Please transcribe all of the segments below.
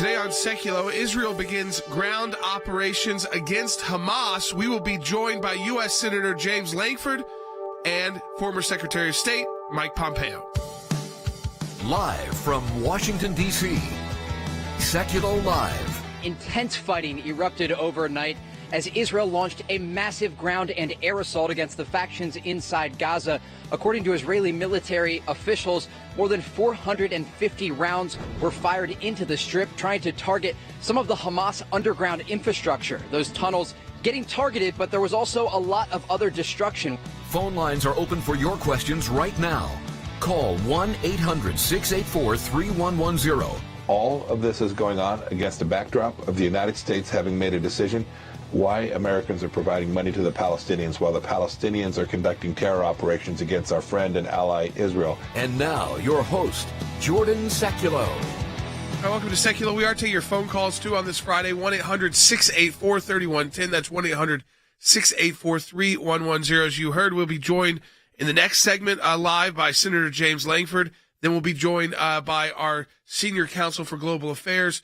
Today on Sekulow, Israel begins ground operations against Hamas. We will be joined by U.S. Senator James Lankford and former Secretary of State Mike Pompeo. Live from Washington, D.C., Sekulow Live. Intense fighting erupted overnight as Israel launched a massive ground and air assault against the factions inside Gaza. According to Israeli military officials, more than 450 rounds were fired into the Strip, trying to target some of the Hamas underground infrastructure. Those tunnels getting targeted, but there was also a lot of other destruction. Phone lines are open for your questions right now. Call 1-800-684-3110. All of this is going on against the backdrop of the United States having made a decision why Americans are providing money to the Palestinians while the Palestinians are conducting terror operations against our friend and ally Israel. And now, your host, Jordan Sekulow. Hi, welcome to Sekulow. We are taking your phone calls, too, on this Friday, 1-800-684-3110. That's 1-800-684-3110. As you heard, we'll be joined in the next segment live by Senator James Lankford. Then we'll be joined by our Senior Counsel for Global Affairs,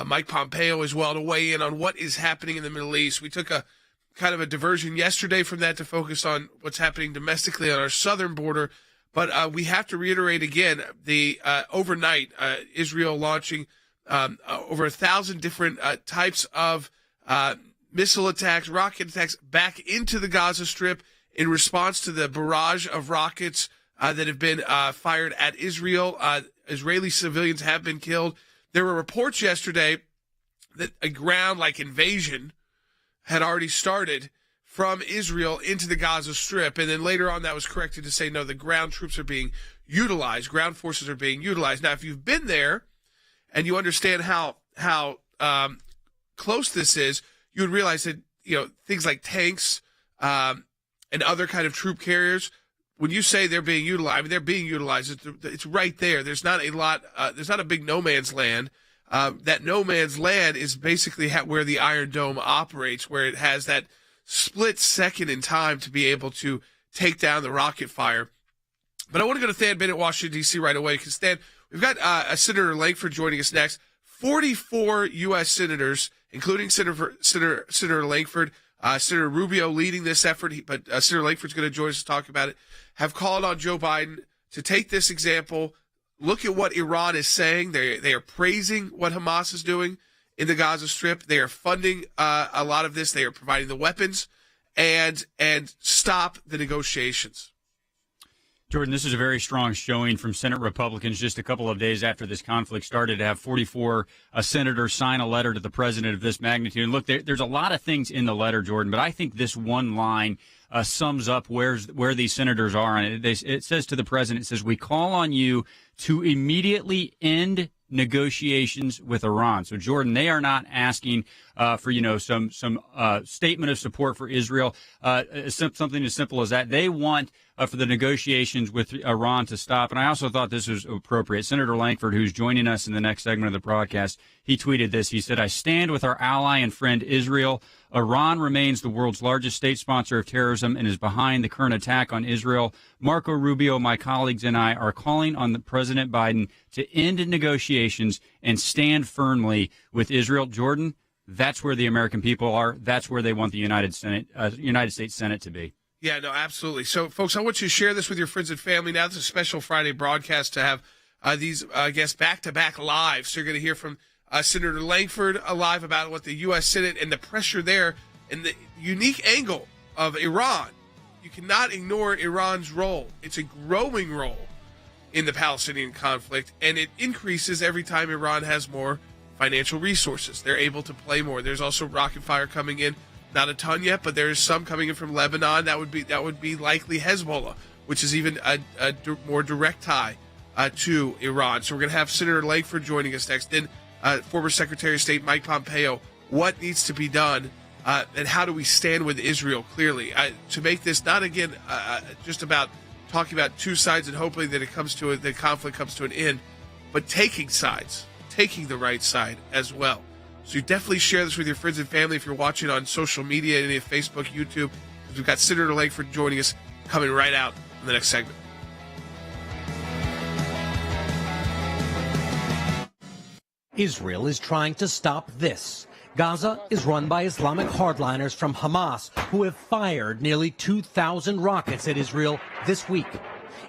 Mike Pompeo, as well, to weigh in on what is happening in the Middle East. We took a kind of a diversion yesterday from that to focus on what's happening domestically on our southern border. But we have to reiterate again, the overnight, Israel launching over 1,000 different types of missile attacks, rocket attacks back into the Gaza Strip in response to the barrage of rockets that have been fired at Israel. Israeli civilians have been killed. There were reports yesterday that a ground-like invasion had already started from Israel into the Gaza Strip, and then later on that was corrected to say, no, the ground troops are being utilized, ground forces are being utilized. Now, if you've been there and you understand how close this is, you would realize that, you know, things like tanks and other kind of troop carriers, when you say they're being utilized, I mean, they're being utilized. It's right there. There's not a lot. There's not a big no man's land. That no man's land is basically where the Iron Dome operates, where it has that split second in time to be able to take down the rocket fire. But I want to go to Stan Bennett, Washington, D.C. right away, because, Stan, we've got Senator Lankford joining us next. 44 U.S. senators, including Senator Lankford, Senator Rubio leading this effort, but Senator Lankford's going to join us to talk about it, have called on Joe Biden to take this example, look at what Iran is saying. They are praising what Hamas is doing in the Gaza Strip. They are funding a lot of this. They are providing the weapons and stop the negotiations. Jordan, this is a very strong showing from Senate Republicans just a couple of days after this conflict started to have 44 senators sign a letter to the president of this magnitude. And look, there's a lot of things in the letter, Jordan, but I think this one line sums up where these senators are. And it says to the president, it says, we call on you to immediately end negotiations with Iran. So, Jordan, they are not asking for, some statement of support for Israel, something as simple as that. They want for the negotiations with Iran to stop. And I also thought this was appropriate. Senator Lankford, who's joining us in the next segment of the broadcast, he tweeted this. He said, I stand with our ally and friend Israel. Iran remains the world's largest state sponsor of terrorism and is behind the current attack on Israel. Marco Rubio, my colleagues, and I are calling on President Biden to end negotiations and stand firmly with Israel. Jordan, that's where the American people are. That's where they want the United States Senate to be. Yeah, no, absolutely. So, folks, I want you to share this with your friends and family. Now, this is a special Friday broadcast to have these guests back-to-back live. So you're going to hear from Senator Lankford live about what the U.S. Senate and the pressure there and the unique angle of Iran. You cannot ignore Iran's role. It's a growing role in the Palestinian conflict, and it increases every time Iran has more financial resources. They're able to play more. There's also rocket fire coming in. Not a ton yet, but there is some coming in from Lebanon. That would be likely Hezbollah, which is even a more direct tie to Iran. So we're going to have Senator Lankford joining us next. Then former Secretary of State Mike Pompeo. What needs to be done, and how do we stand with Israel clearly to make this not again just about talking about two sides and hoping that the conflict comes to an end, but taking sides, taking the right side as well. So you definitely share this with your friends and family if you're watching on social media, any of Facebook, YouTube. We've got Senator Lankford joining us coming right out in the next segment. Israel is trying to stop this. Gaza is run by Islamic hardliners from Hamas, who have fired nearly 2,000 rockets at Israel this week.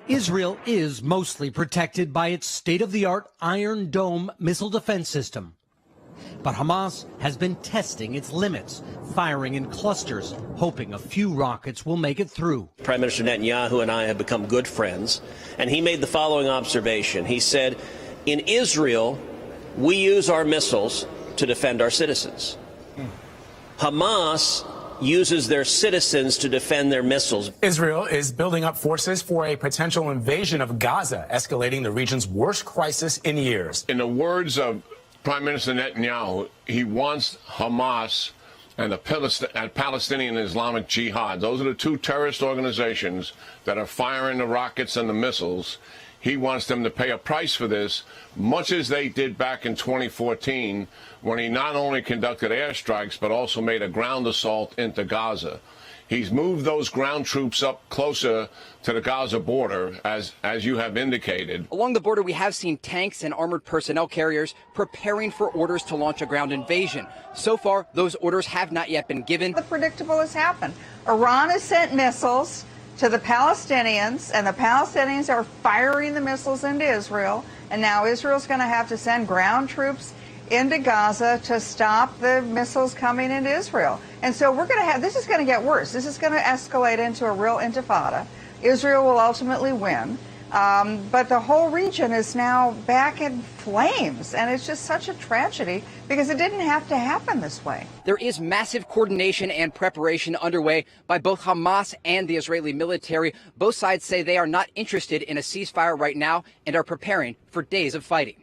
Israel is mostly protected by its state-of-the-art Iron Dome missile defense system. But Hamas has been testing its limits, firing in clusters, hoping a few rockets will make it through. Prime Minister Netanyahu and I have become good friends, and he made the following observation. He said, in Israel, we use our missiles to defend our citizens. Hamas uses their citizens to defend their missiles. Israel is building up forces for a potential invasion of Gaza, escalating the region's worst crisis in years. In the words of Prime Minister Netanyahu, he wants Hamas and the Palestinian Islamic Jihad. Those are the two terrorist organizations that are firing the rockets and the missiles. He wants them to pay a price for this, much as they did back in 2014, when he not only conducted airstrikes, but also made a ground assault into Gaza. He's moved those ground troops up closer to the Gaza border, as you have indicated. Along the border, we have seen tanks and armored personnel carriers preparing for orders to launch a ground invasion. So far, those orders have not yet been given. The predictable has happened. Iran has sent missiles to the Palestinians, and the Palestinians are firing the missiles into Israel, and now Israel's going to have to send ground troops into Gaza to stop the missiles coming into Israel. And so we're going to have, this is going to get worse. This is going to escalate into a real intifada. Israel will ultimately win. But the whole region is now back in flames, and it's just such a tragedy because it didn't have to happen this way. There is massive coordination and preparation underway by both Hamas and the Israeli military. Both sides say they are not interested in a ceasefire right now and are preparing for days of fighting.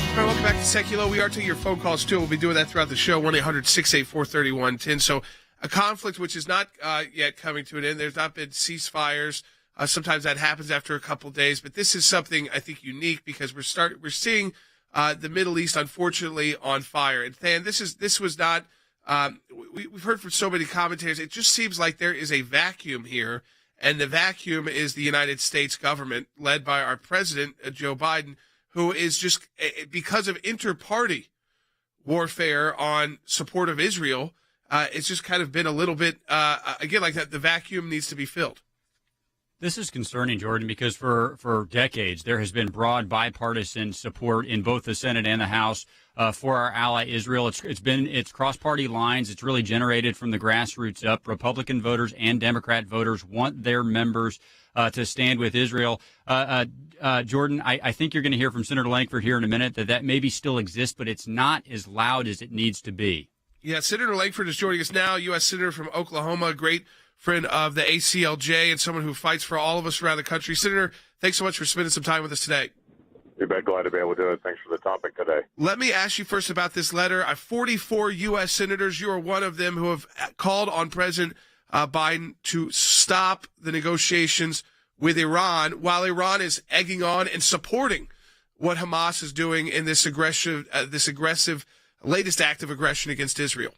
All right, welcome back to Sekulow. We are taking your phone calls, too. We'll be doing that throughout the show, 1-800-684-3110. So a conflict which is not yet coming to an end. There's not been ceasefires. Sometimes that happens after a couple of days. But this is something, I think, unique because we're seeing the Middle East, unfortunately, on fire. And, Than, this was not we've heard from so many commentators, it just seems like there is a vacuum here. And the vacuum is the United States government, led by our president, Joe Biden, who is just, because of inter-party warfare on support of Israel, it's just kind of been a little bit, again, like that, the vacuum needs to be filled. This is concerning, Jordan, because for decades there has been broad bipartisan support in both the Senate and the House for our ally Israel. It's cross-party lines. It's really generated from the grassroots up. Republican voters and Democrat voters want their members to stand with Israel. Jordan, I think you're going to hear from Senator Lankford here in a minute that maybe still exists, but it's not as loud as it needs to be. Yeah, Senator Lankford is joining us now, U.S. Senator from Oklahoma, a great friend of the ACLJ and someone who fights for all of us around the country. Senator, thanks so much for spending some time with us today. You're glad to be able to do it. Thanks for the topic today. Let me ask you first about this letter. 44 U.S. senators, you are one of them, who have called on President Biden to stop the negotiations with Iran, while Iran is egging on and supporting what Hamas is doing in this aggressive latest act of aggression against Israel.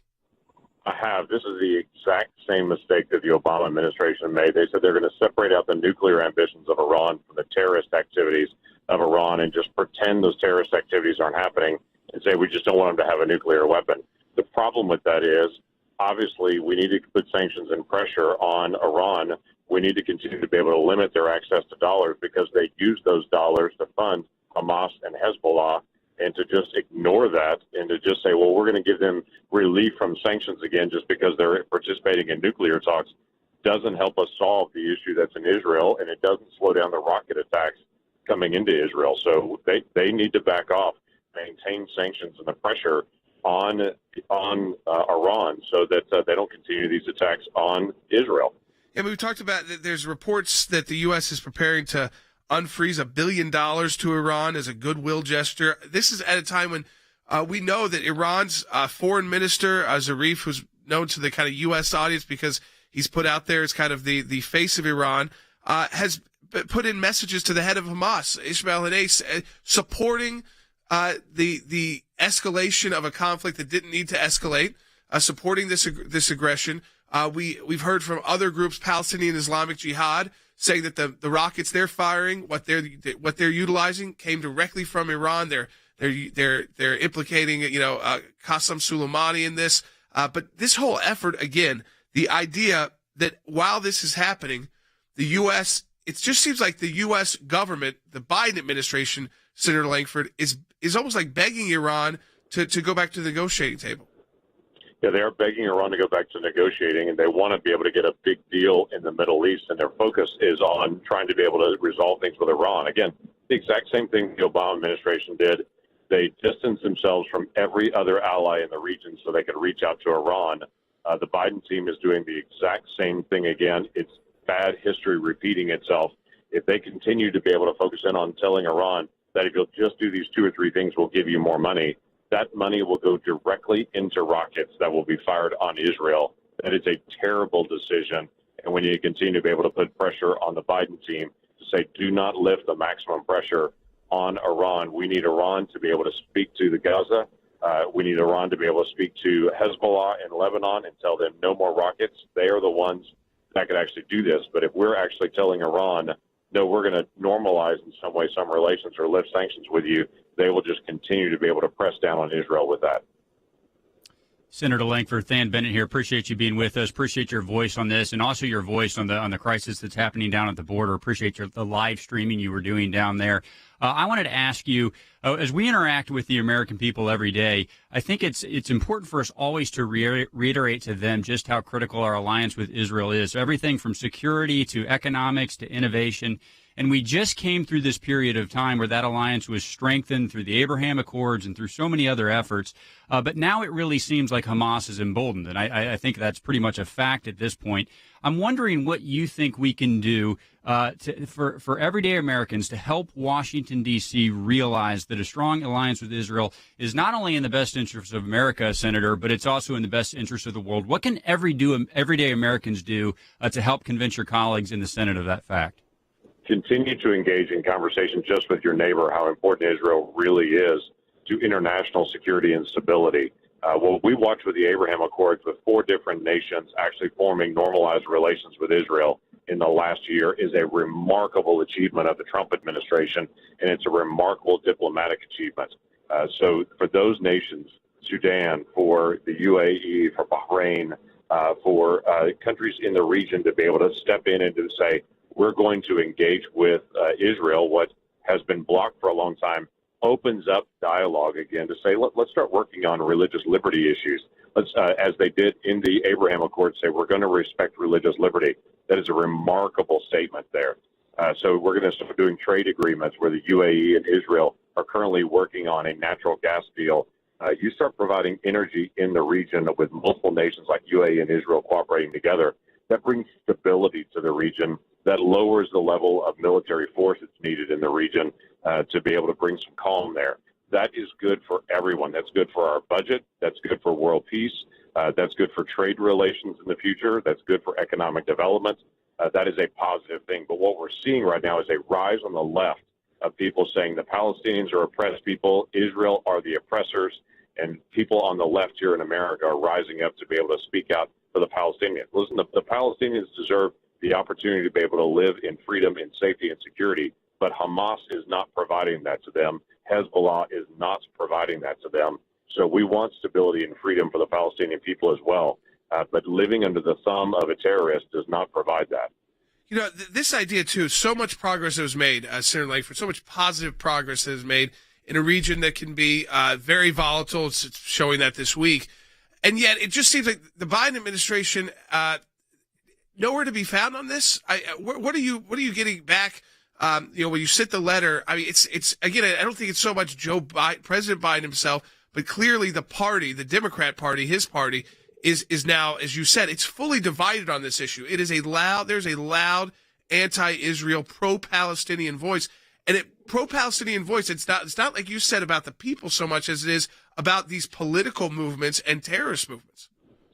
I have. This is the exact same mistake that the Obama administration made. They said they're going to separate out the nuclear ambitions of Iran from the terrorist activities of Iran and just pretend those terrorist activities aren't happening and say we just don't want them to have a nuclear weapon. The problem with that is, obviously, we need to put sanctions and pressure on Iran. We need to continue to be able to limit their access to dollars because they use those dollars to fund Hamas and Hezbollah. And to just ignore that and to just say, well, we're going to give them relief from sanctions again just because they're participating in nuclear talks doesn't help us solve the issue that's in Israel, and it doesn't slow down the rocket attacks coming into Israel. So they need to back off, maintain sanctions and the pressure on Iran so that they don't continue these attacks on Israel. Yeah, but we talked about that there's reports that the U.S. is preparing to unfreeze $1 billion to Iran as a goodwill gesture. This is at a time when we know that Iran's foreign minister, Zarif, who's known to the kind of U.S. audience because he's put out there as kind of the face of Iran, has put in messages to the head of Hamas, Ismail Haniyeh, supporting the escalation of a conflict that didn't need to escalate, supporting this aggression. We've heard from other groups, Palestinian Islamic Jihad, saying that the rockets they're firing, what they're utilizing, came directly from Iran. They're implicating Qasem Soleimani in this. But this whole effort, again, the idea that while this is happening, the U.S. it just seems like the U.S. government, the Biden administration, Senator Lankford, is almost like begging Iran to go back to the negotiating table. Yeah, they are begging Iran to go back to negotiating, and they want to be able to get a big deal in the Middle East, and their focus is on trying to be able to resolve things with Iran. Again, the exact same thing the Obama administration did. They distanced themselves from every other ally in the region so they could reach out to Iran. The Biden team is doing the exact same thing again. It's bad history repeating itself. If they continue to be able to focus in on telling Iran that if you'll just do these 2 or 3 things, we'll give you more money, that money will go directly into rockets that will be fired on Israel. That is a terrible decision. And we need to continue to be able to put pressure on the Biden team to say, do not lift the maximum pressure on Iran. We need Iran to be able to speak to the Gaza. We need Iran to be able to speak to Hezbollah in Lebanon and tell them no more rockets. They are the ones that could actually do this. But if we're actually telling Iran, no, we're going to normalize in some way some relations or lift sanctions with you, they will just continue to be able to press down on Israel with that. Senator Lankford, Than Bennett here. Appreciate you being with us. Appreciate your voice on this, and also your voice on the crisis that's happening down at the border. Appreciate the live streaming you were doing down there. I wanted to ask you, as we interact with the American people every day, I think it's important for us always to reiterate to them just how critical our alliance with Israel is. So everything from security to economics to innovation. And we just came through this period of time where that alliance was strengthened through the Abraham Accords and through so many other efforts. But now it really seems like Hamas is emboldened. And I think that's pretty much a fact at this point. I'm wondering what you think we can do for everyday Americans to help Washington, D.C. realize that a strong alliance with Israel is not only in the best interest of America, Senator, but it's also in the best interest of the world. What can everyday Americans do to help convince your colleagues in the Senate of that fact? Continue to engage in conversation just with your neighbor how important Israel really is to international security and stability. What we watched with the Abraham Accords with 4 different nations actually forming normalized relations with Israel in the last year is a remarkable achievement of the Trump administration, and it's a remarkable diplomatic achievement. So for those nations, Sudan, for the UAE, for Bahrain, for countries in the region to be able to step in and to say, we're going to engage with Israel, what has been blocked for a long time, opens up dialogue again to say, let's start working on religious liberty issues. Let's, as they did in the Abraham Accords, say we're going to respect religious liberty. That is a remarkable statement there. So we're going to start doing trade agreements where the UAE and Israel are currently working on a natural gas deal. You start providing energy in the region with multiple nations like UAE and Israel cooperating together. That brings stability to the region. That lowers the level of military force that's needed in the region to be able to bring some calm there. That is good for everyone. That's good for our budget. That's good for world peace. That's good for trade relations in the future. That's good for economic development. That is a positive thing. But what we're seeing right now is a rise on the left of people saying the Palestinians are oppressed people, Israel are the oppressors, and people on the left here in America are rising up to be able to speak out for the Palestinians. Listen, the Palestinians deserve the opportunity to be able to live in freedom, in safety, and security, but Hamas is not providing that to them. Hezbollah is not providing that to them. So we want stability and freedom for the Palestinian people as well. But living under the thumb of a terrorist does not provide that. You know, this idea, too, so much progress that was made, Senator Lankford, so much positive progress that is made in a region that can be very volatile. It's showing that this week. And yet it just seems like the Biden administration, nowhere to be found on this. What are you getting back? When you sent the letter, I mean, it's again, I don't think it's so much President Biden himself, but clearly the party, the Democrat Party, his party, is now, as you said, it's fully divided on this issue. There's a loud anti-Israel, pro-Palestinian voice, and pro-Palestinian voice. It's not like you said about the people so much as it is about these political movements and terrorist movements.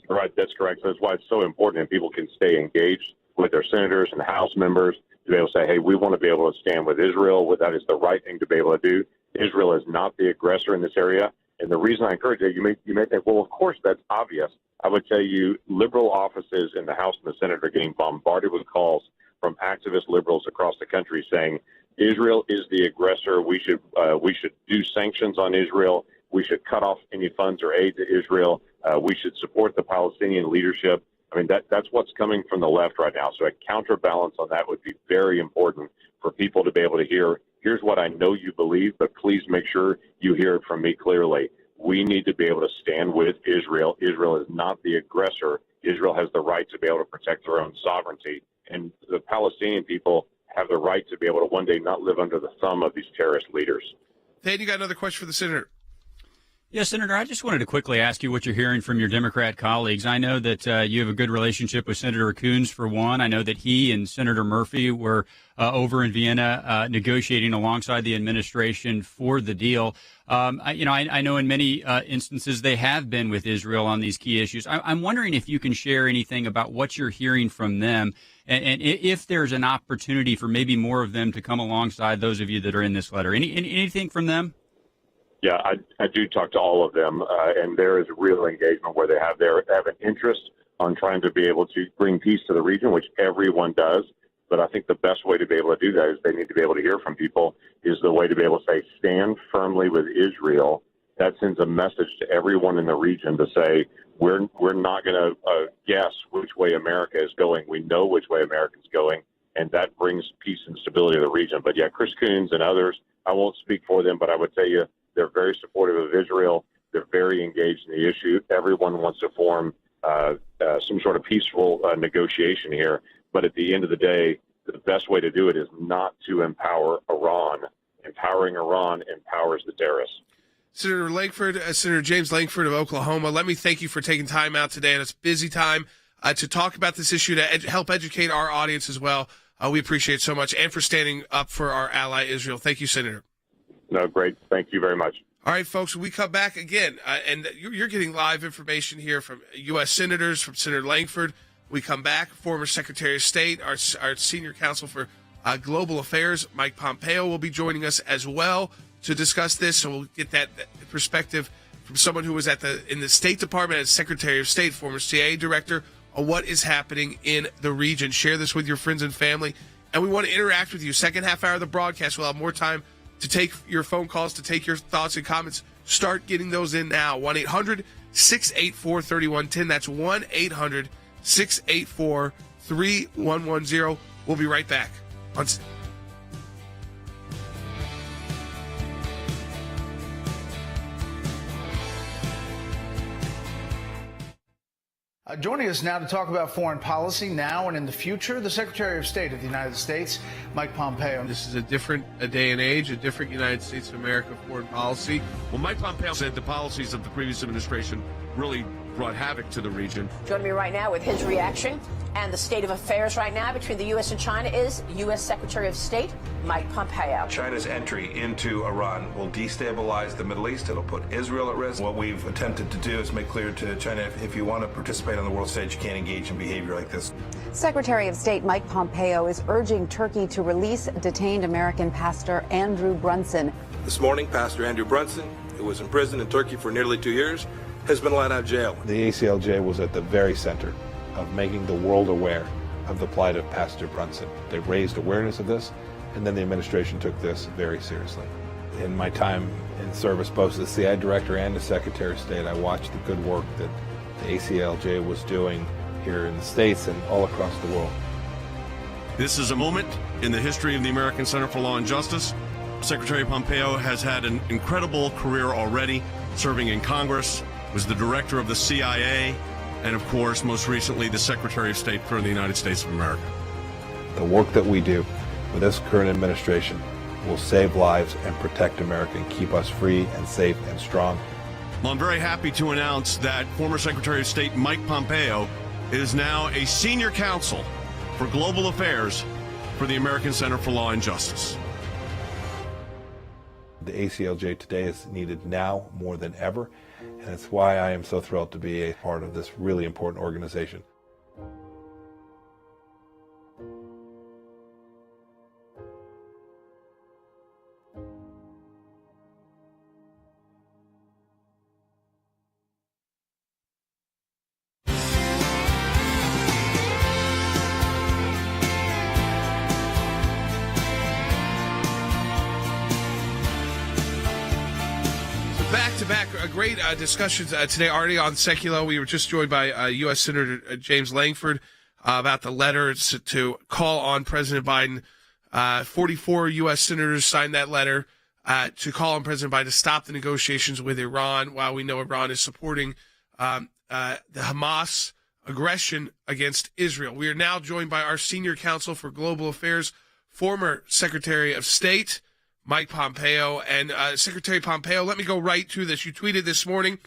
Right, that's correct. That's why it's so important that people can stay engaged with their senators and House members to be able to say, hey, we want to be able to stand with Israel. That is the right thing to be able to do. Israel is not the aggressor in this area. And the reason I encourage it, you may think, well, of course that's obvious. I would tell you, liberal offices in the House and the Senate are getting bombarded with calls from activist liberals across the country saying Israel is the aggressor. We should do sanctions on Israel. We should cut off any funds or aid to Israel. We should support the Palestinian leadership. I mean, that's what's coming from the left right now. So a counterbalance on that would be very important for people to be able to hear. Here's what I know you believe, but please make sure you hear it from me clearly. We need to be able to stand with Israel. Israel is not the aggressor. Israel has the right to be able to protect their own sovereignty. And the Palestinian people have the right to be able to one day not live under the thumb of these terrorist leaders. Thad, you got another question for the senator? Yes, Senator, I just wanted to quickly ask you what you're hearing from your Democrat colleagues. I know that you have a good relationship with Senator Coons, for one. I know that he and Senator Murphy were over in Vienna negotiating alongside the administration for the deal. I know in many instances they have been with Israel on these key issues. I'm wondering if you can share anything about what you're hearing from them and if there's an opportunity for maybe more of them to come alongside those of you that are in this letter. Anything from them? Yeah, I do talk to all of them, and there is real engagement where they have an interest on trying to be able to bring peace to the region, which everyone does. But I think the best way to be able to do that is they need to be able to hear from people, is the way to be able to say, stand firmly with Israel. That sends a message to everyone in the region to say, we're not going to guess which way America is going. We know which way America is going, and that brings peace and stability to the region. But yeah, Chris Coons and others, I won't speak for them, but I would tell you, they're very supportive of Israel. They're very engaged in the issue. Everyone wants to form some sort of peaceful negotiation here. But at the end of the day, the best way to do it is not to empower Iran. Empowering Iran empowers the terrorists. Senator Lankford, Senator James Lankford of Oklahoma, let me thank you for taking time out today, and it's a busy time to talk about this issue, to help educate our audience as well. We appreciate it so much, and for standing up for our ally Israel. Thank you, Senator. No, great. Thank you very much. All right, folks, when we come back again, and you're getting live information here from U.S. senators, from Senator Lankford. We come back, former Secretary of State, our Senior Counsel for Global Affairs, Mike Pompeo, will be joining us as well to discuss this. So we'll get that perspective from someone who was in the State Department as Secretary of State, former CIA Director, on what is happening in the region. Share this with your friends and family. And we want to interact with you. Second half hour of the broadcast, we'll have more time to take your phone calls, to take your thoughts and comments. Start getting those in now. 1-800-684-3110. That's 1-800-684-3110. We'll be right back. Joining us now to talk about foreign policy now and in the future, the Secretary of State of the United States, Mike Pompeo. This is a different day and age, a different United States of America foreign policy. Well, Mike Pompeo said the policies of the previous administration really brought havoc to the region. Joining me right now with his reaction and the state of affairs right now between the U.S. and China is U.S. Secretary of State Mike Pompeo. China's entry into Iran will destabilize the Middle East. It'll put Israel at risk. What we've attempted to do is make clear to China, if you want to participate on the world stage, you can't engage in behavior like this. Secretary of State Mike Pompeo is urging Turkey to release detained American pastor Andrew Brunson. This morning, Pastor Andrew Brunson, who was in prison in Turkey for nearly 2 years, has been let out of jail. The ACLJ was at the very center of making the world aware of the plight of Pastor Brunson. They raised awareness of this, and then the administration took this very seriously. In my time in service, both as the CIA Director and as Secretary of State, I watched the good work that the ACLJ was doing here in the States and all across the world. This is a moment in the history of the American Center for Law and Justice. Secretary Pompeo has had an incredible career already, serving in Congress, was the director of the CIA, and of course, most recently, the Secretary of State for the United States of America. The work that we do with this current administration will save lives and protect America and keep us free and safe and strong. Well, I'm very happy to announce that former Secretary of State Mike Pompeo is now a senior counsel for global affairs for the American Center for Law and Justice. The ACLJ today is needed now more than ever, and that's why I am so thrilled to be a part of this really important organization. Back-to-back great discussions today already on Sekulow. We were just joined by U.S. Senator James Lankford about the letter to call on President Biden. 44 U.S. senators signed that letter to call on President Biden to stop the negotiations with Iran, while we know Iran is supporting the Hamas aggression against Israel. We are now joined by our senior counsel for global affairs, former Secretary of State, Mike Pompeo. And Secretary Pompeo, let me go right to this. You tweeted this morning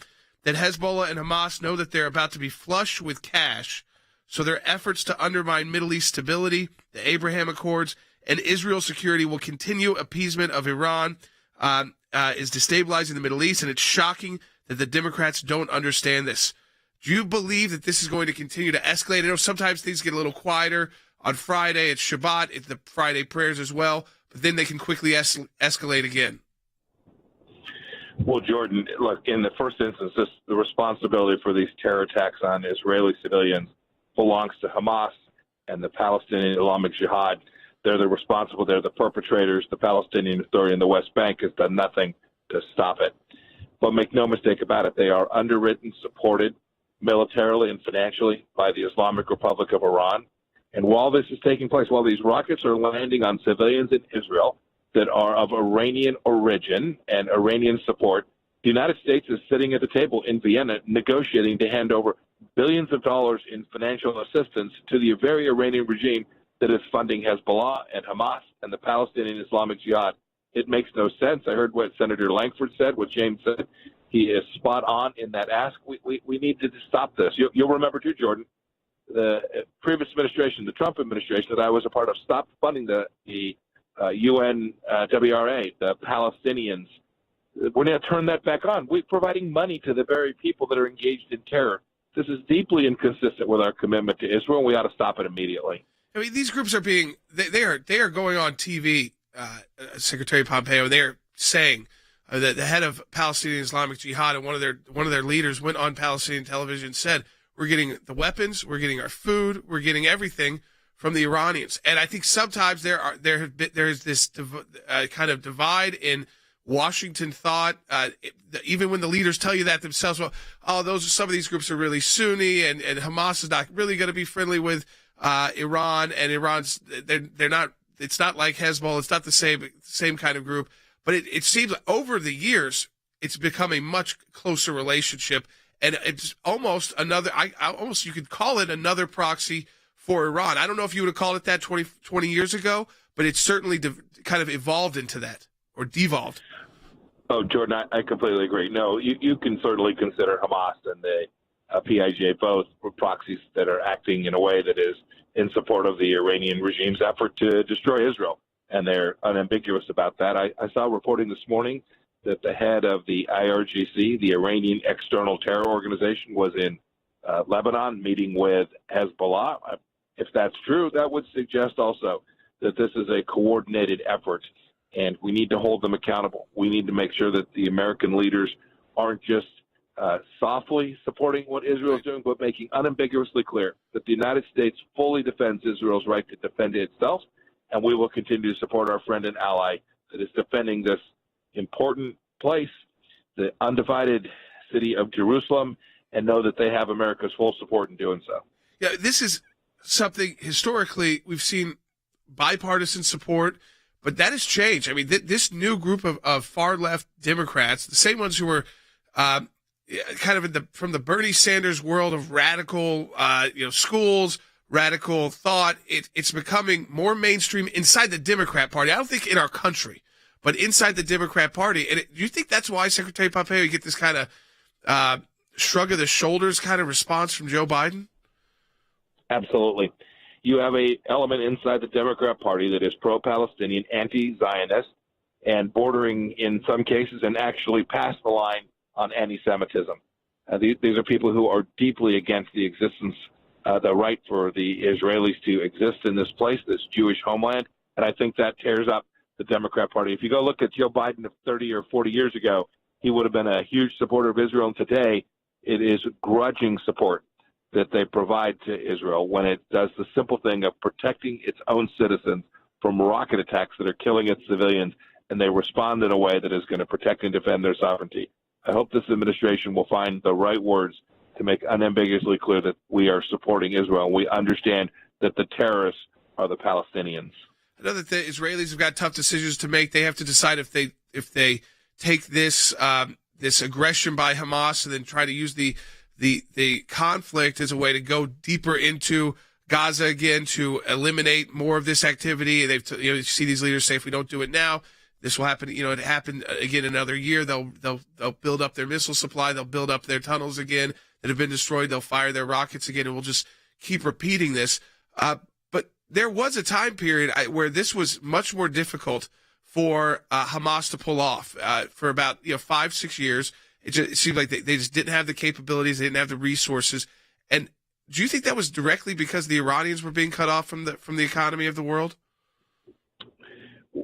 that Hezbollah and Hamas know that they're about to be flush with cash, so their efforts to undermine Middle East stability, the Abraham Accords, and Israel's security will continue. Appeasement of Iran is destabilizing the Middle East, and it's shocking that the Democrats don't understand this. Do you believe that this is going to continue to escalate? I know sometimes things get a little quieter. On Friday, it's Shabbat, it's the Friday prayers as well, but then they can quickly escalate again. Well, Jordan, look, in the first instance, the responsibility for these terror attacks on Israeli civilians belongs to Hamas and the Palestinian Islamic Jihad. They're the responsible. They're the perpetrators. The Palestinian Authority in the West Bank has done nothing to stop it. But make no mistake about it, they are underwritten, supported militarily and financially by the Islamic Republic of Iran. And while this is taking place, while these rockets are landing on civilians in Israel that are of Iranian origin and Iranian support, the United States is sitting at the table in Vienna negotiating to hand over billions of dollars in financial assistance to the very Iranian regime that is funding Hezbollah and Hamas and the Palestinian Islamic Jihad. It makes no sense. I heard what Senator Lankford said, what James said. He is spot on in that ask. We need to stop this. You'll remember too, Jordan, the previous administration, the Trump administration that I was a part of, stopped funding the UNWRA, the Palestinians. We're going to turn that back on. We're providing money to the very people that are engaged in terror. This is deeply inconsistent with our commitment to Israel, and we ought to stop it immediately. I mean, these groups are being they are going on TV, Secretary Pompeo, and they are saying that the head of Palestinian Islamic Jihad and one of their leaders went on Palestinian television and said, "We're getting the weapons, we're getting our food, we're getting everything from the Iranians." And I think sometimes there's this kind of divide in Washington thought, even when the leaders tell you that themselves. Well, some of these groups are really Sunni, and Hamas is not really going to be friendly with Iran, and Iran's they're not. It's not like Hezbollah. It's not the same kind of group. But it seems like over the years it's become a much closer relationship, and it's almost another. Almost you could call it another proxy for Iran. I don't know if you would have called it that 20 years ago, but it's certainly kind of evolved into that or devolved. Oh, Jordan, I completely agree. No, you can certainly consider Hamas and the PIJ both proxies that are acting in a way that is in support of the Iranian regime's effort to destroy Israel, and they're unambiguous about that. I saw reporting this morning that the head of the IRGC, the Iranian External Terror Organization, was in Lebanon meeting with Hezbollah. If that's true, that would suggest also that this is a coordinated effort, and we need to hold them accountable. We need to make sure that the American leaders aren't just softly supporting what Israel is doing, but making unambiguously clear that the United States fully defends Israel's right to defend itself, and we will continue to support our friend and ally that is defending this important place, the undivided city of Jerusalem, and know that they have America's full support in doing so. Yeah, this is something historically we've seen bipartisan support, but that has changed. I mean, this new group of far-left Democrats, the same ones who were kind of from the Bernie Sanders world of radical, schools, radical thought, it's becoming more mainstream inside the Democrat Party. I don't think in our country, but inside the Democrat Party. And do you think that's why, Secretary Pompeo, you get this kind of shrug of the shoulders kind of response from Joe Biden? Absolutely. You have a element inside the Democrat Party that is pro-Palestinian, anti-Zionist, and bordering in some cases and actually past the line on anti-Semitism. These are people who are deeply against the existence, the right for the Israelis to exist in this place, this Jewish homeland, and I think that tears up the Democrat Party. If you go look at Joe Biden of 30 or 40 years ago, he would have been a huge supporter of Israel, and today it is grudging support that they provide to Israel when it does the simple thing of protecting its own citizens from rocket attacks that are killing its civilians, and they respond in a way that is going to protect and defend their sovereignty. I hope this administration will find the right words to make unambiguously clear that we are supporting Israel and we understand that the terrorists are the Palestinians. I know that the Israelis have got tough decisions to make. They have to decide if they take this this aggression by Hamas and then try to use the conflict as a way to go deeper into Gaza again to eliminate more of this activity. You see these leaders say, if we don't do it now, this will happen. It happened again another year. They'll build up their missile supply. They'll build up their tunnels again that have been destroyed. They'll fire their rockets again, and we'll just keep repeating this. But there was a time period where this was much more difficult for Hamas to pull off. For about 5-6 years, it seemed like they just didn't have the capabilities. They didn't have the resources. And do you think that was directly because the Iranians were being cut off from the economy of the world?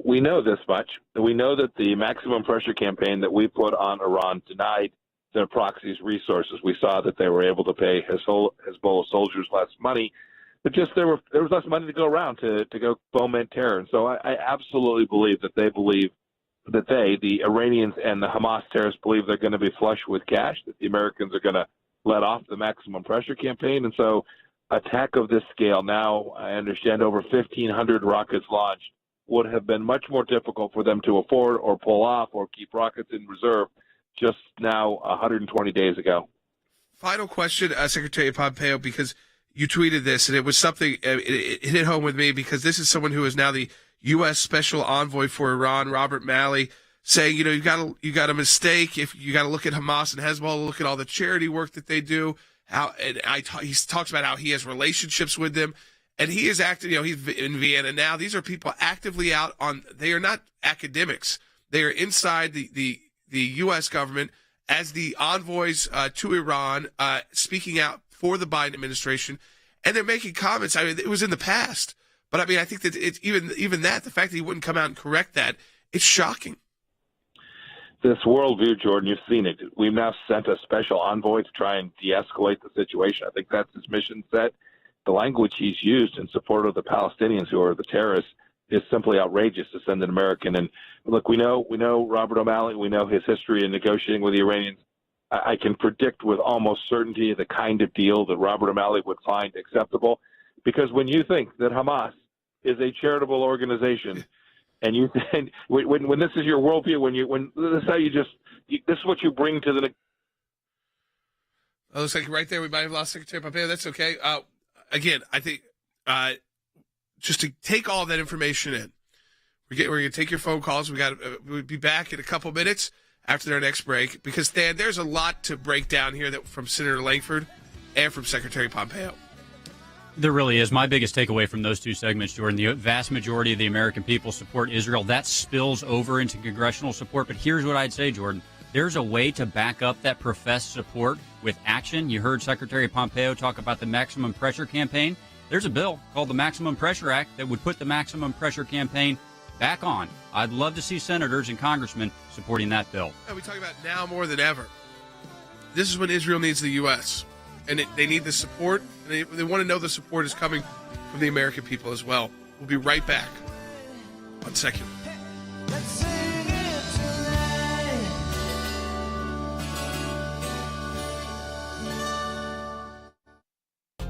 We know this much. We know that the maximum pressure campaign that we put on Iran denied their proxies resources. We saw that they were able to pay Hezbollah soldiers less money, but just there was less money to go around to go foment terror. And so I absolutely believe that the Iranians and the Hamas terrorists believe they're going to be flush with cash, that the Americans are going to let off the maximum pressure campaign. And so attack of this scale now, I understand over 1,500 rockets launched, would have been much more difficult for them to afford or pull off or keep rockets in reserve just now 120 days ago. Final question, Secretary Pompeo, because you tweeted this, and it was something, it hit home with me, because this is someone who is now the U.S. Special Envoy for Iran, Robert Malley, saying, you got a mistake if you got to look at Hamas and Hezbollah, look at all the charity work that they do. He talks about how he has relationships with them. And he is acting, he's in Vienna now. These are people actively out they are not academics. They are inside the U.S. government as the envoys to Iran, speaking out for the Biden administration. And they're making comments. I mean, it was in the past. But I mean, I think that it's even that, the fact that he wouldn't come out and correct that, it's shocking. This worldview, Jordan, you've seen it. We've now sent a special envoy to try and de-escalate the situation. I think that's his mission set. The language he's used in support of the Palestinians, who are the terrorists, is simply outrageous to send an American. And look, we know Robert O'Malley. We know his history in negotiating with the Iranians. I can predict with almost certainty the kind of deal that Robert O'Malley would find acceptable. Because when you think that Hamas is a charitable organization, and when this is your worldview, when this is how this is what you bring to the. It looks like right there we might have lost Secretary Pompeo. That's okay. Again, I think just to take all that information in, we're going to take your phone calls. We'll be back in a couple minutes after our next break, because Stan, there's a lot to break down here from Senator Lankford and from Secretary Pompeo. There really is. My biggest takeaway from those two segments, Jordan, the vast majority of the American people support Israel. That spills over into congressional support. But here's what I'd say, Jordan. There's a way to back up that professed support with action. You heard Secretary Pompeo talk about the maximum pressure campaign. There's a bill called the Maximum Pressure Act that would put the maximum pressure campaign back on. I'd love to see senators and congressmen supporting that bill. We talk about now more than ever. This is when Israel needs the U.S., and they need the support, and they want to know the support is coming from the American people as well. We'll be right back on Secular.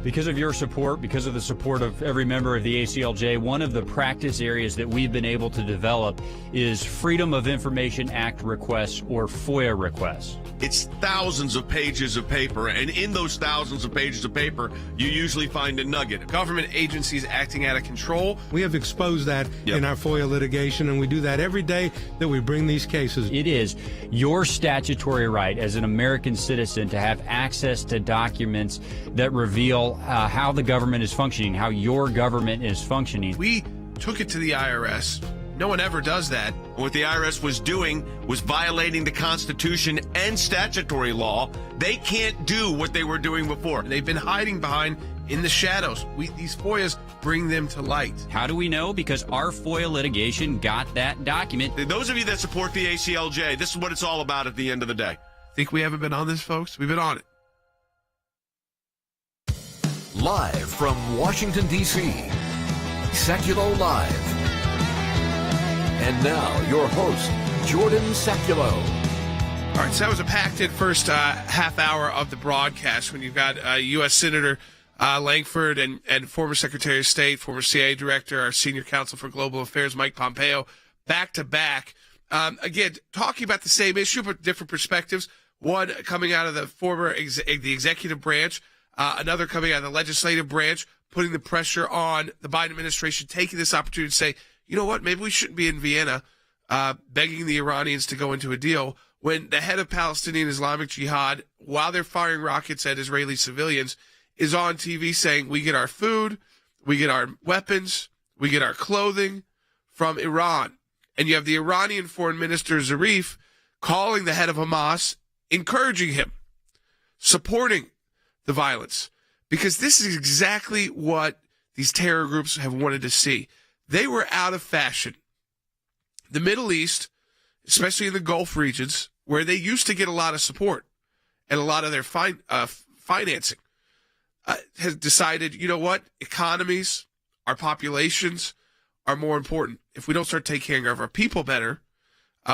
Because of your support, because of the support of every member of the ACLJ, one of the practice areas that we've been able to develop is Freedom of Information Act requests, or FOIA requests. It's thousands of pages of paper, and in those thousands of pages of paper, you usually find a nugget. Government agencies acting out of control. We have exposed that in our FOIA litigation, and we do that every day that we bring these cases. It is your statutory right as an American citizen to have access to documents that reveal how the government is functioning, how your government is functioning. We took it to the IRS. No one ever does that. What the IRS was doing was violating the Constitution and statutory law. They can't do what they were doing before. They've been hiding behind in the shadows. These FOIAs bring them to light. How do we know? Because our FOIA litigation got that document. Those of you that support the ACLJ, this is what it's all about at the end of the day. Think we haven't been on this, folks? We've been on it. Live from Washington, D.C., Sekulow Live. And now, your host, Jordan Sekulow. All right, so that was a packed-in first half hour of the broadcast when you've got U.S. Senator Lankford and former Secretary of State, former CIA Director, our Senior Counsel for Global Affairs Mike Pompeo, back-to-back. Again, talking about the same issue but different perspectives. One coming out of the the executive branch, another coming out of the legislative branch, putting the pressure on the Biden administration, taking this opportunity to say, you know what, maybe we shouldn't be in Vienna begging the Iranians to go into a deal when the head of Palestinian Islamic Jihad, while they're firing rockets at Israeli civilians, is on TV saying we get our food, we get our weapons, we get our clothing from Iran. And you have the Iranian Foreign Minister Zarif calling the head of Hamas, encouraging him, supporting the violence. Because this is exactly what these terror groups have wanted to see. They were out of fashion. The Middle East, especially in the Gulf regions, where they used to get a lot of support and a lot of their financing, has decided, you know what, economies, our populations are more important. If we don't start taking care of our people better,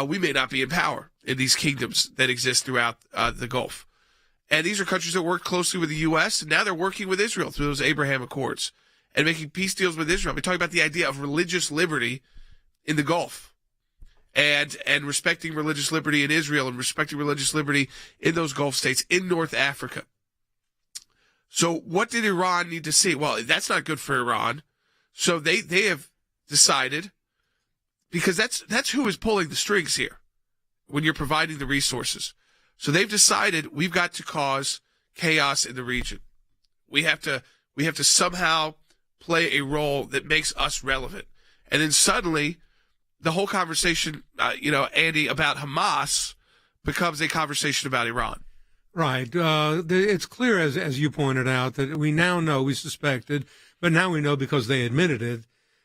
we may not be in power in these kingdoms that exist throughout the Gulf. And these are countries that work closely with the U.S., and now they're working with Israel through those Abraham Accords and making peace deals with Israel. We're talking about the idea of religious liberty in the Gulf. And respecting religious liberty in Israel and respecting religious liberty in those Gulf states, in North Africa. So what did Iran need to see? Well, that's not good for Iran. So they have decided, because that's who is pulling the strings here when you're providing the resources. So they've decided we've got to cause chaos in the region. We have to somehow play a role that makes us relevant. And then suddenly the whole conversation, Andy, about Hamas becomes a conversation about Iran. Right. It's clear, as you pointed out, that we now know, we suspected, but now we know because they admitted it,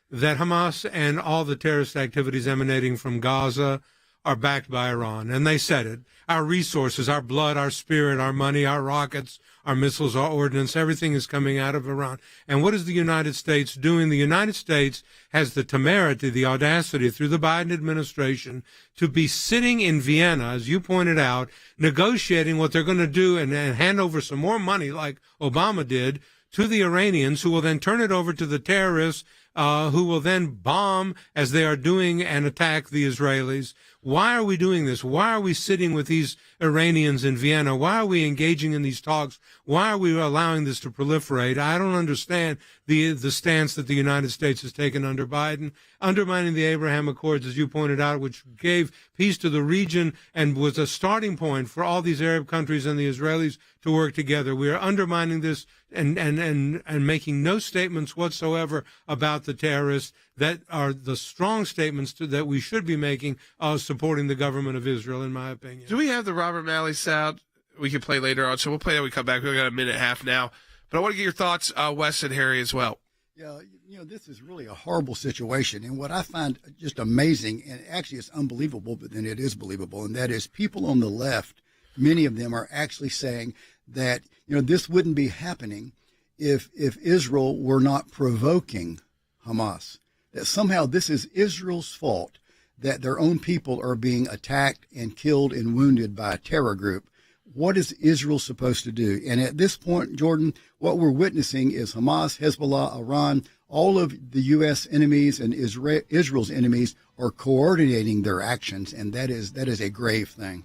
that Hamas and all the terrorist activities emanating from Gaza are backed by Iran. And they said it. Our resources, our blood, our spirit, our money, our rockets, our missiles, our ordnance, everything is coming out of Iran. And what is the United States doing? The United States has the temerity, the audacity through the Biden administration to be sitting in Vienna, as you pointed out, negotiating what they're going to do and hand over some more money like Obama did to the Iranians, who will then turn it over to the terrorists, who will then bomb as they are doing and attack the Israelis. Why are we doing this? Why are we sitting with these Iranians in Vienna? Why are we engaging in these talks? Why are we allowing this to proliferate? I don't understand the stance that the United States has taken under Biden, undermining the Abraham Accords, as you pointed out, which gave peace to the region and was a starting point for all these Arab countries and the Israelis to work together. We are undermining this and making no statements whatsoever about the terrorists that are the strong statements that we should be making supporting the government of Israel, in my opinion. Do we have the Robert Malley sound we can play later on? So we'll play that when we come back. We've got a minute and a half now. But I want to get your thoughts, Wes and Harry, as well. Yeah, this is really a horrible situation. And what I find just amazing, and actually it's unbelievable, but then it is believable, and that is people on the left, many of them are actually saying that, this wouldn't be happening if Israel were not provoking Hamas. That somehow this is Israel's fault that their own people are being attacked and killed and wounded by a terror group. What is Israel supposed to do? And at this point, Jordan, what we're witnessing is Hamas, Hezbollah, Iran, all of the U.S. enemies and Israel's enemies are coordinating their actions, and that is a grave thing.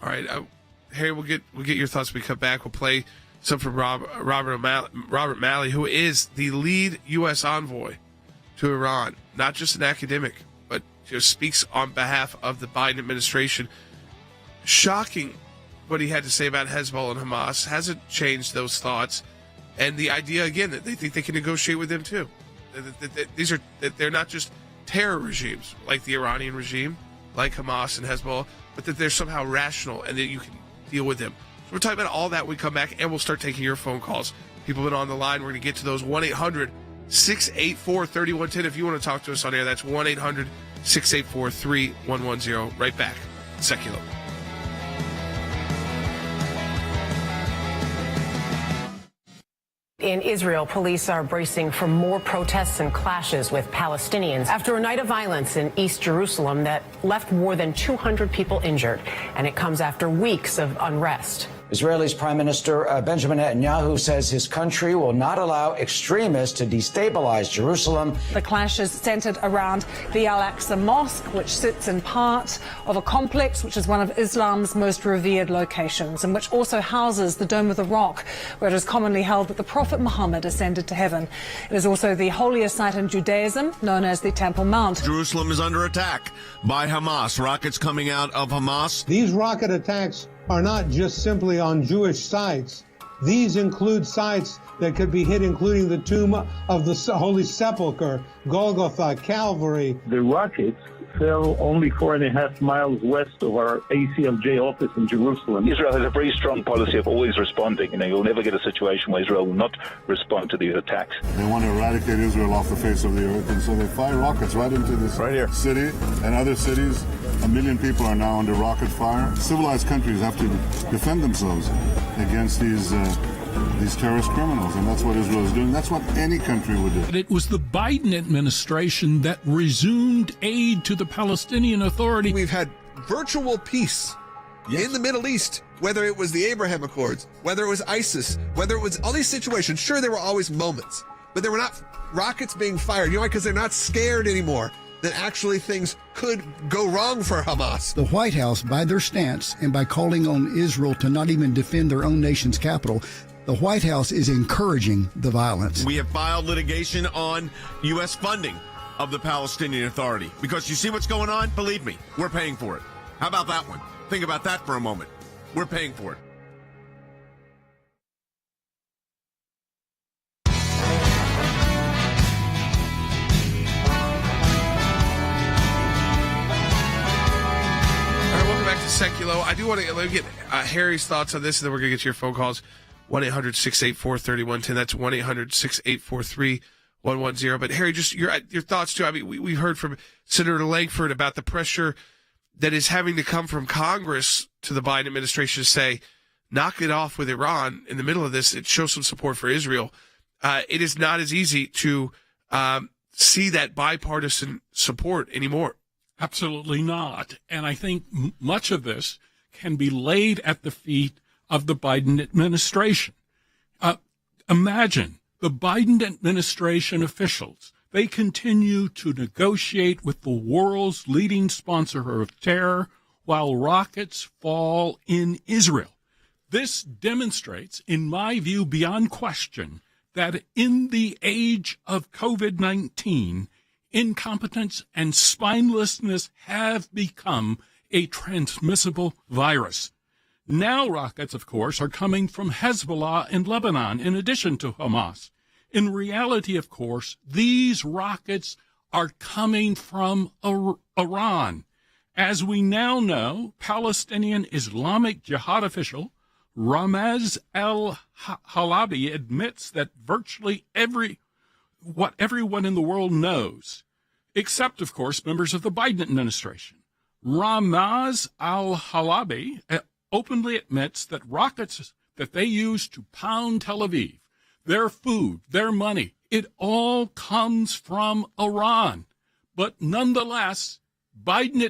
All right, Harry, we'll get your thoughts when we come back. We'll play some from Robert Malley, who is the lead U.S. envoy to Iran, not just an academic, but just speaks on behalf of the Biden administration. Shocking what he had to say about Hezbollah and Hamas. Hasn't changed those thoughts. And the idea, again, that they think they can negotiate with them too. They're not just terror regimes like the Iranian regime, like Hamas and Hezbollah, but that they're somehow rational and that you can deal with them. So we're talking about all that when we come back, and we'll start taking your phone calls. People have been on the line. We're going to get to those. 1-800-684-3110. If you want to talk to us on air, that's 1-800-684-3110. Right back. Sekulow. In Israel, police are bracing for more protests and clashes with Palestinians after a night of violence in East Jerusalem that left more than 200 people injured. And it comes after weeks of unrest. Israel's Prime Minister Benjamin Netanyahu says his country will not allow extremists to destabilize Jerusalem. The clash is centered around the Al-Aqsa Mosque, which sits in part of a complex which is one of Islam's most revered locations, and which also houses the Dome of the Rock, where it is commonly held that the Prophet Muhammad ascended to heaven. It is also the holiest site in Judaism, known as the Temple Mount. Jerusalem is under attack by Hamas. Rockets coming out of Hamas. These rocket attacks are not just simply on Jewish sites. These include sites that could be hit, including the tomb of the Holy Sepulchre, Golgotha, Calvary. The rockets fell only 4.5 miles west of our ACLJ office in Jerusalem. Israel has a very strong policy of always responding. You'll never get a situation where Israel will not respond to these attacks. They want to eradicate Israel off the face of the earth, and so they fire rockets right into this city and other cities. 1 million people are now under rocket fire. Civilized countries have to defend themselves against these terrorist criminals, and that's what Israel is doing. That's what any country would do. It was the Biden administration that resumed aid to the Palestinian Authority. We've had virtual peace in the Middle East, whether it was the Abraham Accords, whether it was ISIS, whether it was all these situations. Sure, there were always moments, but there were not rockets being fired. You know why? Because they're not scared anymore that actually things could go wrong for Hamas. The White House, by their stance and by calling on Israel to not even defend their own nation's capital, the White House is encouraging the violence. We have filed litigation on U.S. funding of the Palestinian Authority. Because you see what's going on? Believe me, we're paying for it. How about that one? Think about that for a moment. We're paying for it. Sekulow. I do want to let me get Harry's thoughts on this, and then we're going to get to your phone calls. 1-800-684-3110. That's 1-800-684-3110. But Harry, just your thoughts too. I mean, we heard from Senator Lankford about the pressure that is having to come from Congress to the Biden administration to say, knock it off with Iran in the middle of this. It shows some support for Israel. It is not as easy to see that bipartisan support anymore. Absolutely not. And I think much of this can be laid at the feet of the Biden administration. Imagine the Biden administration officials. They continue to negotiate with the world's leading sponsor of terror while rockets fall in Israel. This demonstrates, in my view, beyond question, that in the age of COVID-19, incompetence and spinelessness have become a transmissible virus. Now rockets, of course, are coming from Hezbollah in Lebanon, in addition to Hamas. In reality, of course, these rockets are coming from Iran. As we now know, Palestinian Islamic Jihad official Ramaz al-Halabi admits that virtually what everyone in the world knows, except, of course, members of the Biden administration. Ramaz al-Halabi openly admits that rockets that they use to pound Tel Aviv, their food, their money, it all comes from Iran. But nonetheless, Biden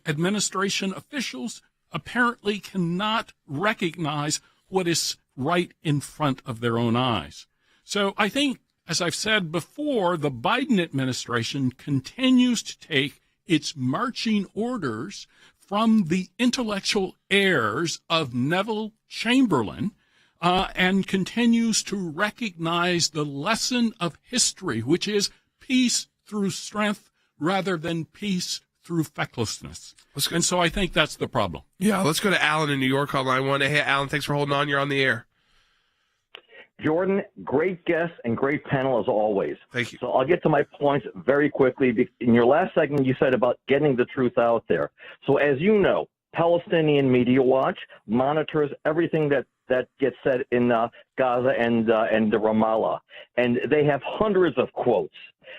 administration officials apparently cannot recognize what is right in front of their own eyes. So I think, as I've said before, the Biden administration continues to take its marching orders from the intellectual heirs of Neville Chamberlain and continues to recognize the lesson of history, which is peace through strength rather than peace through fecklessness. And so I think that's the problem. Yeah, let's go to Alan in New York on line one. Hey, Alan, thanks for holding on. You're on the air. Jordan, great guest and great panel as always. Thank you. So I'll get to my points very quickly. In your last segment, you said about getting the truth out there. So as you know, Palestinian Media Watch monitors everything that gets said in Gaza and the Ramallah. And they have hundreds of quotes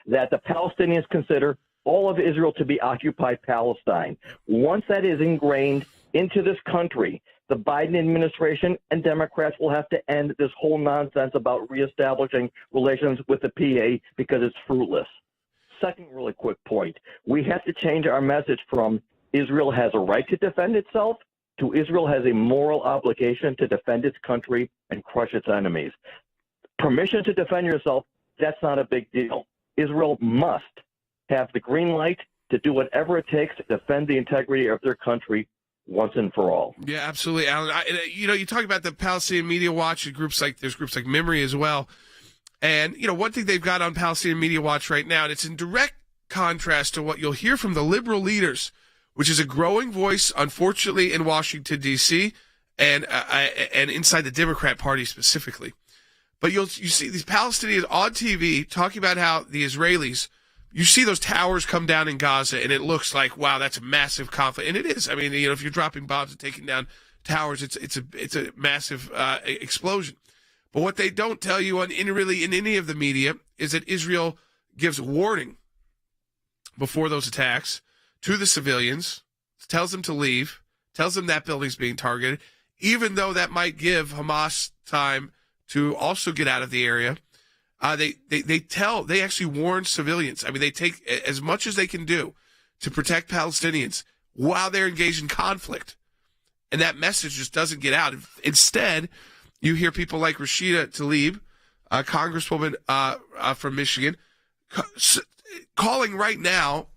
that the Palestinians consider all of Israel to be occupied Palestine. Once that is ingrained into this country, The Biden administration and Democrats will have to end this whole nonsense about reestablishing relations with the PA because it's fruitless. Second really quick point, we have to change our message from Israel has a right to defend itself to Israel has a moral obligation to defend its country and crush its enemies. Permission to defend yourself, that's not a big deal. Israel must have the green light to do whatever it takes to defend the integrity of their country once and for all. Yeah, absolutely, Alan. You talk about the Palestinian Media Watch and there's groups like Memory as well. And, one thing they've got on Palestinian Media Watch right now, and it's in direct contrast to what you'll hear from the liberal leaders, which is a growing voice, unfortunately, in Washington, D.C., and inside the Democrat Party specifically. But you see these Palestinians on TV talking about how the Israelis, you see those towers come down in Gaza, and it looks like, wow, that's a massive conflict. And it is. I mean, if you're dropping bombs and taking down towers, it's a massive explosion. But what they don't tell you in any of the media is that Israel gives warning before those attacks to the civilians, tells them to leave, tells them that building's being targeted, even though that might give Hamas time to also get out of the area. They actually warn civilians. I mean, they take as much as they can do to protect Palestinians while they're engaged in conflict. And that message just doesn't get out. Instead, you hear people like Rashida Tlaib, a congresswoman from Michigan, calling right now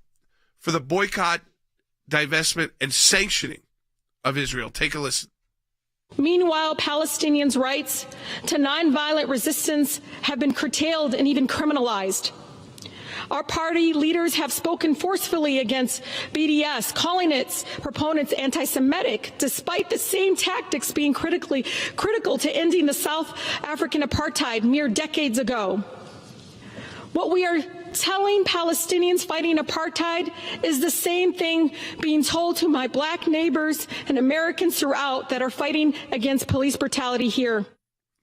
for the boycott, divestment, and sanctioning of Israel. Take a listen. Meanwhile, Palestinians' rights to nonviolent resistance have been curtailed and even criminalized. Our party leaders have spoken forcefully against BDS, calling its proponents anti-Semitic, despite the same tactics being critical to ending the South African apartheid mere decades ago. What we are telling Palestinians fighting apartheid is the same thing being told to my black neighbors and Americans throughout that are fighting against police brutality here.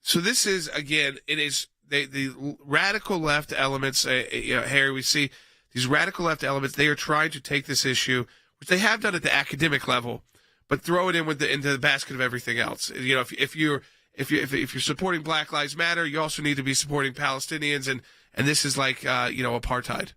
So this is, again, it is the radical left elements, Harry, we see these radical left elements, they are trying to take this issue, which they have done at the academic level, but throw it into the basket of everything else. If you're supporting Black Lives Matter, you also need to be supporting Palestinians, and this is like, apartheid.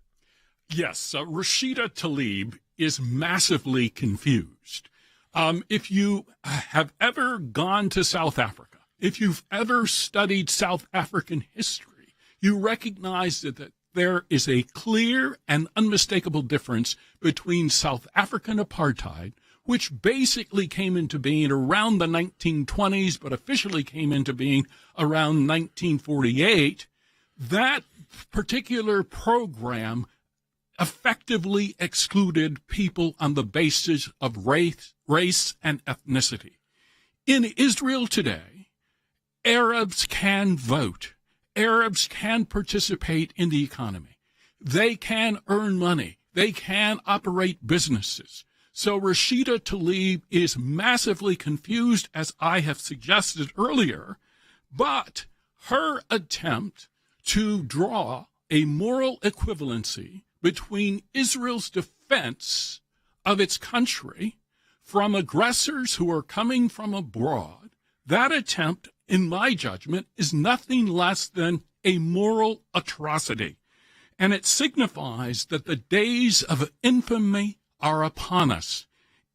Yes, Rashida Tlaib is massively confused. If you have ever gone to South Africa, if you've ever studied South African history, you recognize that there is a clear and unmistakable difference between South African apartheid, which basically came into being around the 1920s, but officially came into being around 1948. That particular program effectively excluded people on the basis of race and ethnicity. In Israel today, Arabs can vote. Arabs can participate in the economy. They can earn money. They can operate businesses. So Rashida Tlaib is massively confused, as I have suggested earlier, but her attempt to draw a moral equivalency between Israel's defense of its country from aggressors who are coming from abroad, that attempt, in my judgment, is nothing less than a moral atrocity. And it signifies that the days of infamy are upon us.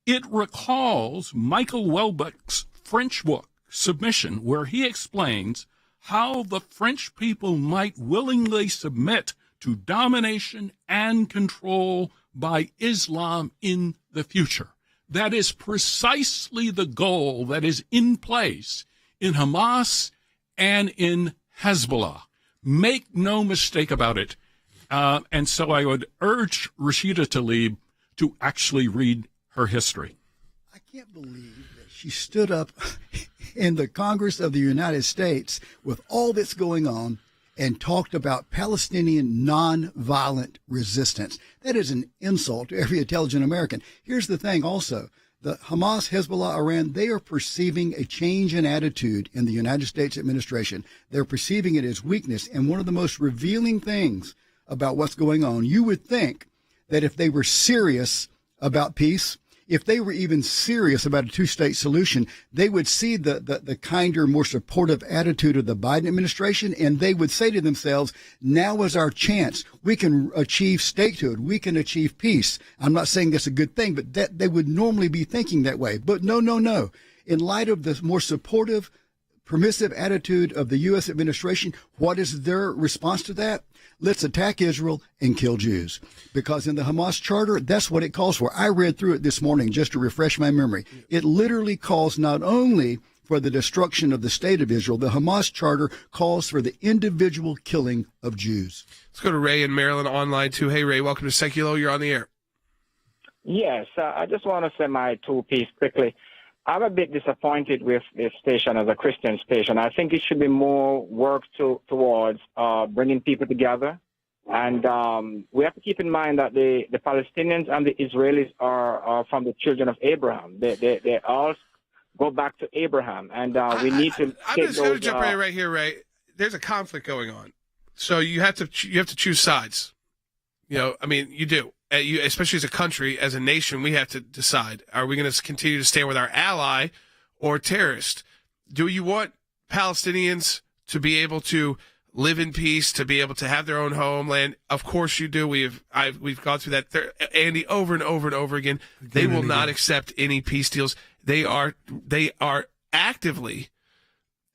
It recalls Michael Welbeck's French book, Submission, where he explains how the French people might willingly submit to domination and control by Islam in the future. That is precisely the goal that is in place in Hamas and in Hezbollah. Make no mistake about it. And so I would urge Rashida Tlaib to actually read her history. I can't believe that she stood up in the Congress of the United States with all that's going on and talked about Palestinian nonviolent resistance. That is an insult to every intelligent American. Here's the thing also. The Hamas, Hezbollah, Iran, they are perceiving a change in attitude in the United States administration. They're perceiving it as weakness. And one of the most revealing things about what's going on, you would think that if they were serious about peace, If they were even serious about a two-state solution, they would see the kinder, more supportive attitude of the Biden administration, and they would say to themselves, now is our chance. We can achieve statehood. We can achieve peace. I'm not saying that's a good thing, but that they would normally be thinking that way. But no. In light of the more supportive, permissive attitude of the U.S. administration, what is their response to that? Let's attack Israel and kill Jews. Because in the Hamas charter, that's what it calls for. I read through it this morning just to refresh my memory. It literally calls not only for the destruction of the state of Israel, the Hamas charter calls for the individual killing of Jews. Let's go to Ray in Maryland online too. Hey, Ray, welcome to Sekulow. You're on the air. Yes, I just want to say my two-piece quickly. I'm a bit disappointed with this station as a Christian station. I think it should be more work towards bringing people together. And we have to keep in mind that the Palestinians and the Israelis are from the children of Abraham. They all go back to Abraham. And we need to I'm just going to jump right here, Ray. There's a conflict going on. So you have to choose sides. You do. Especially as a country, as a nation, we have to decide, are we going to continue to stand with our ally or terrorist? Do you want Palestinians to be able to live in peace, to be able to have their own homeland? Of course you do. We've gone through that, Andy, over and over and over again. They will not accept any peace deals. They are actively,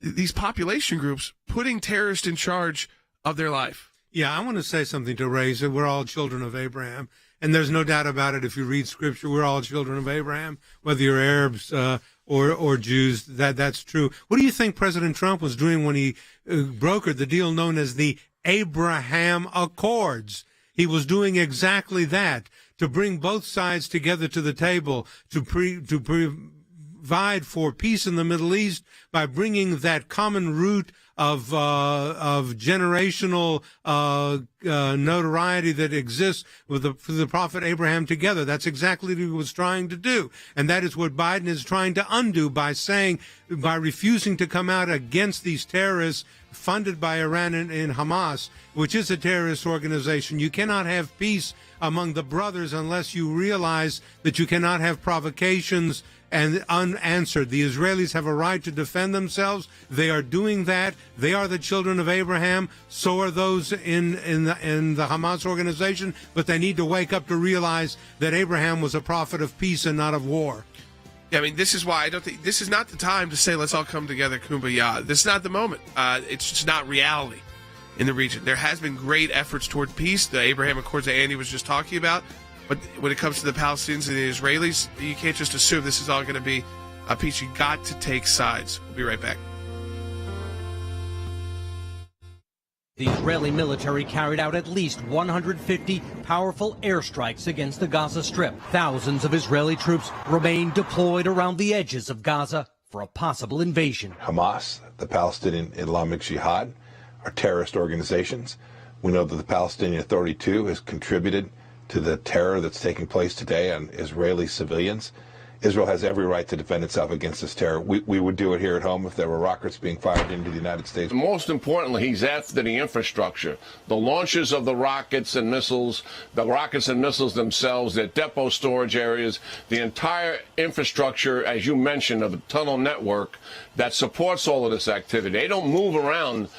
these population groups, putting terrorists in charge of their life. Yeah, I want to say something to Ray. So we're all children of Abraham. And there's no doubt about it. If you read Scripture, we're all children of Abraham, whether you're Arabs or Jews. That's true. What do you think President Trump was doing when he brokered the deal known as the Abraham Accords? He was doing exactly that, to bring both sides together to the table, to provide for peace in the Middle East by bringing that common root of generational notoriety that exists with the prophet Abraham together. That's exactly what he was trying to do. And that is what Biden is trying to undo by refusing to come out against these terrorists funded by Iran and Hamas, which is a terrorist organization. You cannot have peace among the brothers unless you realize that you cannot have provocations and unanswered. The Israelis have a right to defend themselves. They are doing that. They are the children of Abraham. So are those in the Hamas organization. But they need to wake up to realize that Abraham was a prophet of peace and not of war. Yeah, this is why I don't think this is not the time to say let's all come together, kumbaya. This is not the moment. It's just not reality in the region. There has been great efforts toward peace. The Abraham Accords that Andy was just talking about. But when it comes to the Palestinians and the Israelis, you can't just assume this is all going to be a peace. You got to take sides. We'll be right back. The Israeli military carried out at least 150 powerful airstrikes against the Gaza Strip. Thousands of Israeli troops remain deployed around the edges of Gaza for a possible invasion. Hamas, the Palestinian Islamic Jihad, are terrorist organizations. We know that the Palestinian Authority, too, has contributed to the terror that's taking place today on Israeli civilians. Israel has every right to defend itself against this terror. We would do it here at home if there were rockets being fired into the United States. Most importantly, he's after the infrastructure, the launches of the rockets and missiles themselves, their depot storage areas, the entire infrastructure, as you mentioned, of the tunnel network that supports all of this activity. They don't move around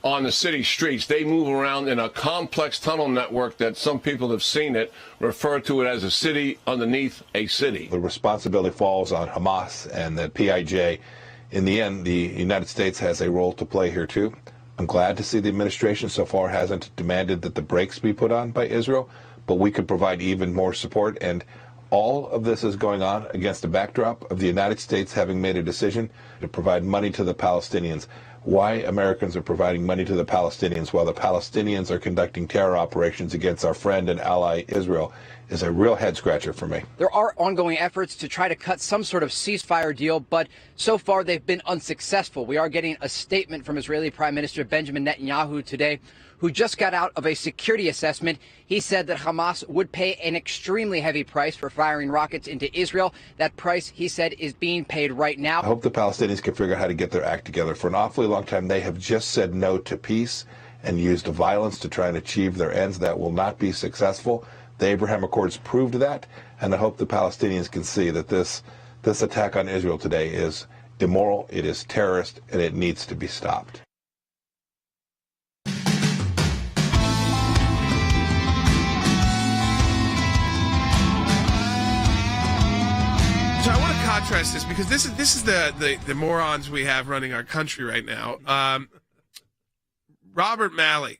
on the city streets. They move around in a complex tunnel network that some people have seen it, refer to it as a city underneath a city. The responsibility falls on Hamas and the PIJ. In the end, the United States has a role to play here too. I'm glad to see the administration so far hasn't demanded that the brakes be put on by Israel, but we could provide even more support. And all of this is going on against the backdrop of the United States having made a decision to provide money to the Palestinians. Why Americans are providing money to the Palestinians while the Palestinians are conducting terror operations against our friend and ally Israel is a real head-scratcher for me. There are ongoing efforts to try to cut some sort of ceasefire deal, but so far they've been unsuccessful. We are getting a statement from Israeli Prime Minister Benjamin Netanyahu today, who just got out of a security assessment. He said that Hamas would pay an extremely heavy price for firing rockets into Israel. That price, he said, is being paid right now. I hope the Palestinians can figure out how to get their act together. For an awfully long time, they have just said no to peace and used violence to try and achieve their ends. That will not be successful. The Abraham Accords proved that, and I hope the Palestinians can see that this attack on Israel today is immoral, it is terrorist, and it needs to be stopped. So I want to contrast this because this is the morons we have running our country right now. Robert Malley,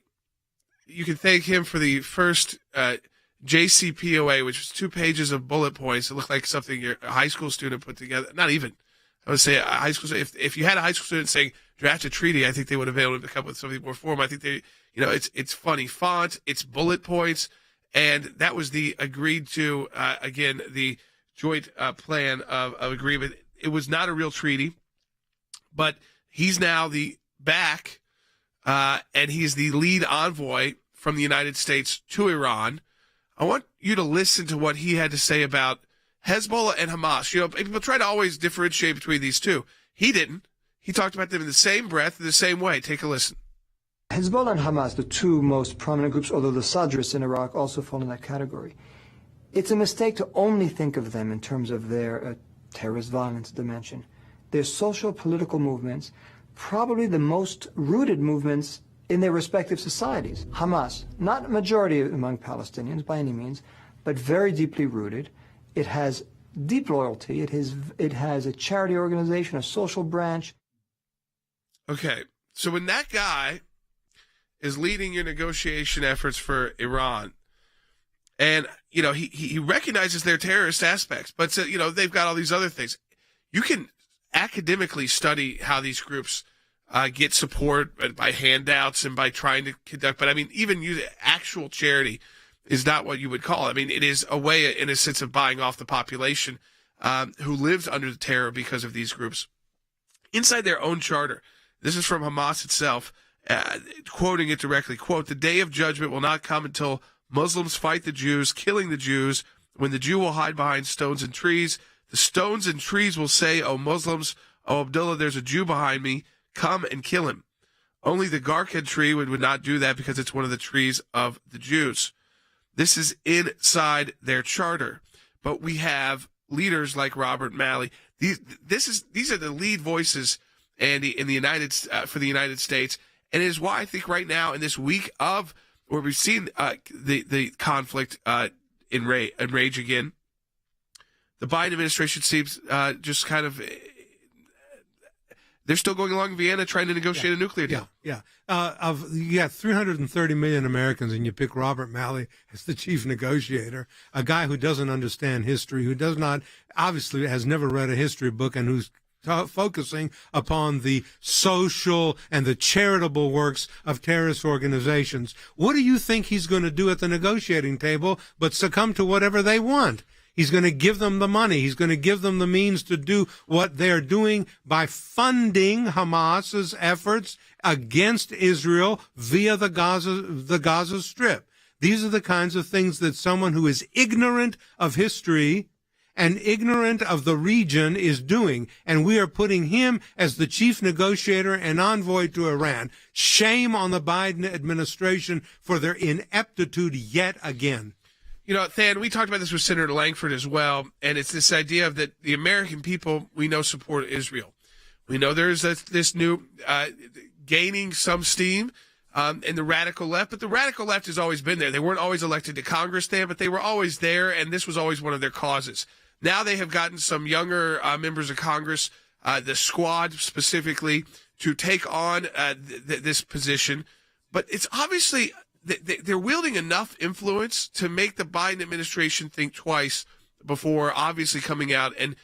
you can thank him for the first JCPOA, which was 2 pages of bullet points. It looked like something a high school student put together. Not even. I would say a high school. If you had a high school student saying draft a treaty, I think they would have been able to come up with something more formal. I think it's funny font, it's bullet points, and that was the agreed to again the joint plan of agreement. It was not a real treaty, but he's now the back, and he's the lead envoy from the United States to Iran. I want you to listen to what he had to say about Hezbollah and Hamas. You know, people try to always differentiate between these two. He didn't. He talked about them in the same breath, in the same way. Take a listen. Hezbollah and Hamas, the two most prominent groups, although the Sadrists in Iraq also fall in that category. It's a mistake to only think of them in terms of their terrorist violence dimension. They're social political movements, probably the most rooted movements in their respective societies. Hamas, not a majority among Palestinians by any means, but very deeply rooted. It has deep loyalty. It has a charity organization, a social branch. Okay, so when that guy is leading your negotiation efforts for Iran, and, you know, he recognizes their terrorist aspects, but, you know, they've got all these other things. You can academically study how these groups get support by handouts and by trying to conduct, but I mean, even actual charity is not what you would call it. I mean, it is a way, in a sense, of buying off the population who lives under the terror because of these groups. Inside their own charter, this is from Hamas itself, quoting it directly, quote, "The day of judgment will not come until Muslims fight the Jews, killing the Jews. When the Jew will hide behind stones and trees, the stones and trees will say, 'O Muslims, O Abdullah, there's a Jew behind me. Come and kill him.' Only the Garkad tree would not do that because it's one of the trees of the Jews." This is inside their charter. But we have leaders like Robert Malley. These are the lead voices, Andy, in the for the United States, and it is why I think right now in this week of where we've seen the conflict enrage again, the Biden administration seems just kind of they're still going along in Vienna trying to negotiate a nuclear deal. Yeah. You got 330 million Americans, and you pick Robert Malley as the chief negotiator, a guy who doesn't understand history, who does not, obviously has never read a history book, and who's focusing upon the social and the charitable works of terrorist organizations. What do you think he's going to do at the negotiating table but succumb to whatever they want? He's going to give them the money. He's going to give them the means to do what they're doing by funding Hamas's efforts against Israel via the Gaza Strip. These are the kinds of things that someone who is ignorant of history and ignorant of the region is doing, and we are putting him as the chief negotiator and envoy to Iran. Shame on the Biden administration for their ineptitude yet again. You know, Than, we talked about this with Senator Lankford as well, and it's this idea of that the American people, we know, support Israel. We know there's this new gaining some steam in the radical left, but the radical left has always been there. They weren't always elected to Congress, Than, but they were always there, and this was always one of their causes. Now they have gotten some younger members of Congress, the Squad specifically, to take on this position. But it's obviously they're wielding enough influence to make the Biden administration think twice before obviously coming out and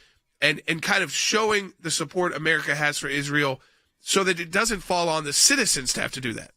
kind of showing the support America has for Israel so that it doesn't fall on the citizens to have to do that.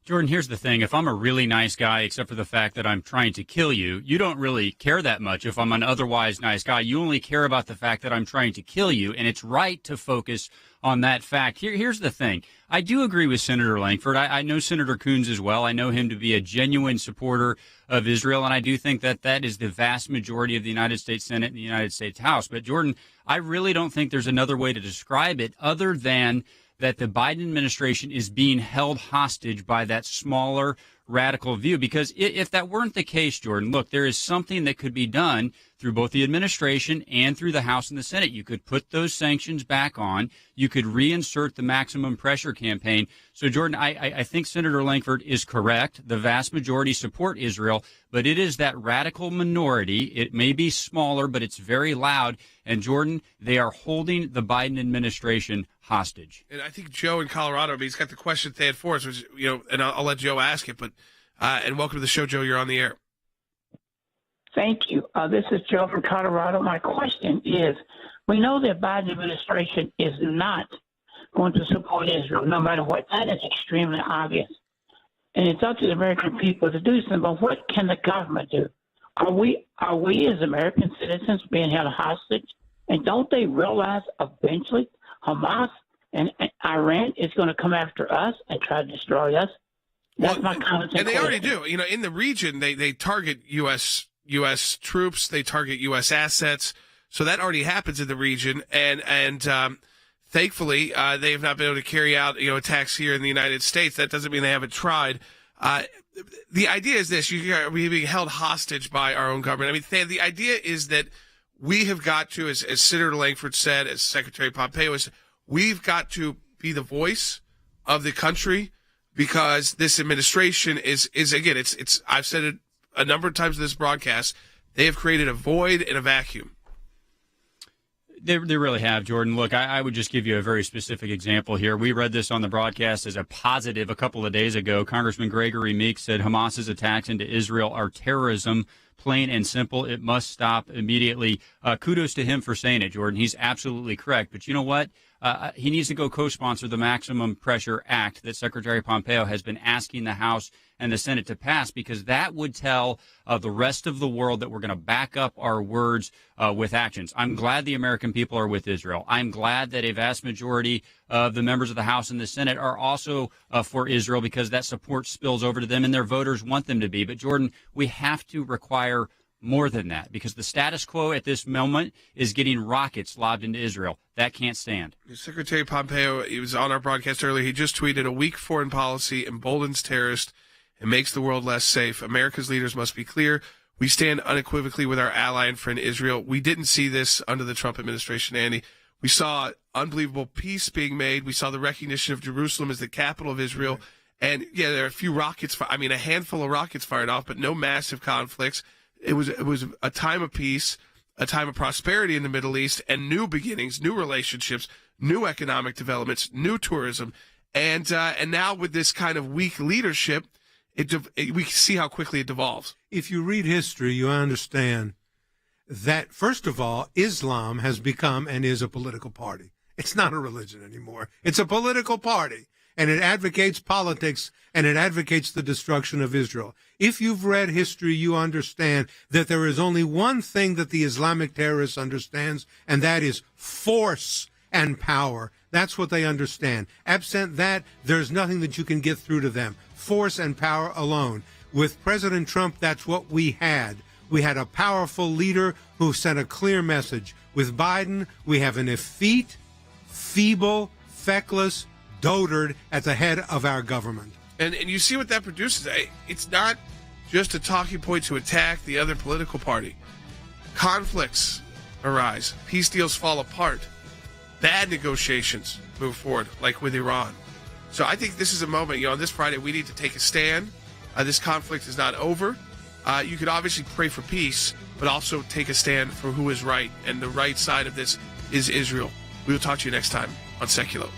Jordan, here's the thing. If I'm a really nice guy, except for the fact that I'm trying to kill you, you don't really care that much. If I'm an otherwise nice guy, you only care about the fact that I'm trying to kill you, and it's right to focus on that fact. Here's the thing. I do agree with Senator Lankford. I know Senator Coons as well. I know him to be a genuine supporter of Israel, and I do think that that is the vast majority of the United States Senate and the United States House. But, Jordan, I really don't think there's another way to describe it other than that the Biden administration is being held hostage by that smaller radical view. Because if that weren't the case, Jordan, look, there is something that could be done through both the administration and through the House and the Senate. You could put those sanctions back on. You could reinsert the maximum pressure campaign. So, Jordan, I think Senator Lankford is correct. The vast majority support Israel, but it is that radical minority. It may be smaller, but it's very loud. And, Jordan, they are holding the Biden administration hostage. And I think Joe in Colorado, he's got the question they had for us, which, and I'll let Joe ask it, but and welcome to the show, Joe. You're on the air. Thank you. This is Joe from Colorado. My question is, we know the Biden administration is not going to support Israel, no matter what. That is extremely obvious. And it's up to the American people to do something, but what can the government do? Are we as American citizens being held hostage? And don't they realize eventually Hamas and Iran is going to come after us and try to destroy us? That's my comment. And they already do. In the region, they target U.S. troops, they target U.S. assets. So that already happens in the region. And thankfully, they have not been able to carry out, attacks here in the United States. That doesn't mean they haven't tried. The idea is this: we're being held hostage by our own government. I mean, the idea is that we have got to, as Senator Lankford said, as Secretary Pompeo said, we've got to be the voice of the country, because this administration is again, it's I've said it a number of times in this broadcast, they have created a void and a vacuum. They really have, Jordan. Look, I would just give you a very specific example here. We read this on the broadcast as a positive a couple of days ago. Congressman Gregory Meeks said Hamas's attacks into Israel are terrorism, plain and simple. It must stop immediately. Kudos to him for saying it, Jordan. He's absolutely correct. But you know what? He needs to go co-sponsor the Maximum Pressure Act that Secretary Pompeo has been asking the House and the Senate to pass, because that would tell the rest of the world that we're going to back up our words with actions. I'm glad the American people are with Israel. I'm glad that a vast majority of the members of the House and the Senate are also for Israel, because that support spills over to them and their voters want them to be. But, Jordan, we have to require more than that, because the status quo at this moment is getting rockets lobbed into Israel. That can't stand. Secretary Pompeo, he was on our broadcast earlier. He just tweeted, "A weak foreign policy emboldens terrorists and makes the world less safe. America's leaders must be clear. We stand unequivocally with our ally and friend Israel." We didn't see this under the Trump administration, Andy. We saw unbelievable peace being made. We saw the recognition of Jerusalem as the capital of Israel. And, yeah, there are a few rockets, a handful of rockets fired off, but no massive conflicts. It was a time of peace, a time of prosperity in the Middle East, and new beginnings, new relationships, new economic developments, new tourism. And now with this kind of weak leadership, we see how quickly it devolves. If you read history, you understand that, first of all, Islam has become and is a political party. It's not a religion anymore. It's a political party, and it advocates politics, and it advocates the destruction of Israel. If you've read history, you understand that there is only one thing that the Islamic terrorists understands, and that is force and power. That's what they understand. Absent that, there's nothing that you can get through to them. Force and power alone. With President Trump, that's what we had. We had a powerful leader who sent a clear message. With Biden, we have an effete, feeble, feckless dotard at the head of our government. And you see what that produces. It's not just a talking point to attack the other political party. Conflicts arise. Peace deals fall apart. Bad negotiations move forward, like with Iran. So I think this is a moment, on this Friday, we need to take a stand. This conflict is not over. You could obviously pray for peace, but also take a stand for who is right. And the right side of this is Israel. We will talk to you next time on Sekulow.